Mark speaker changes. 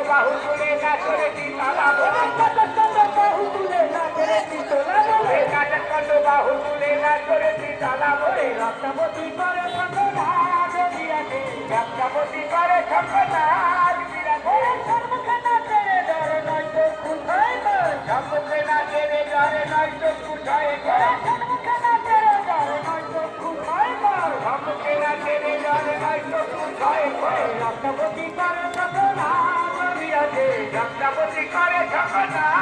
Speaker 1: বাহু তুলে না করে তালা বাহু তুলে না করে তালা বলে রক্তবতী করে সকলাজ বিরাজে রক্তবতী করে সকলাজ বিরাজে সম্মুখে না তেরে ডরে নয় তো খুশায় সম্মুখে না তেরে ডরে নয় তো খুশায় সম্মুখে না তেরে ডরে নয় তো খুশায় সম্মুখে না তেরে ডরে নয় তো খুশায় রক্তবতী করে সকলাজ বিরাজে রক্তবতী করে সকলাজ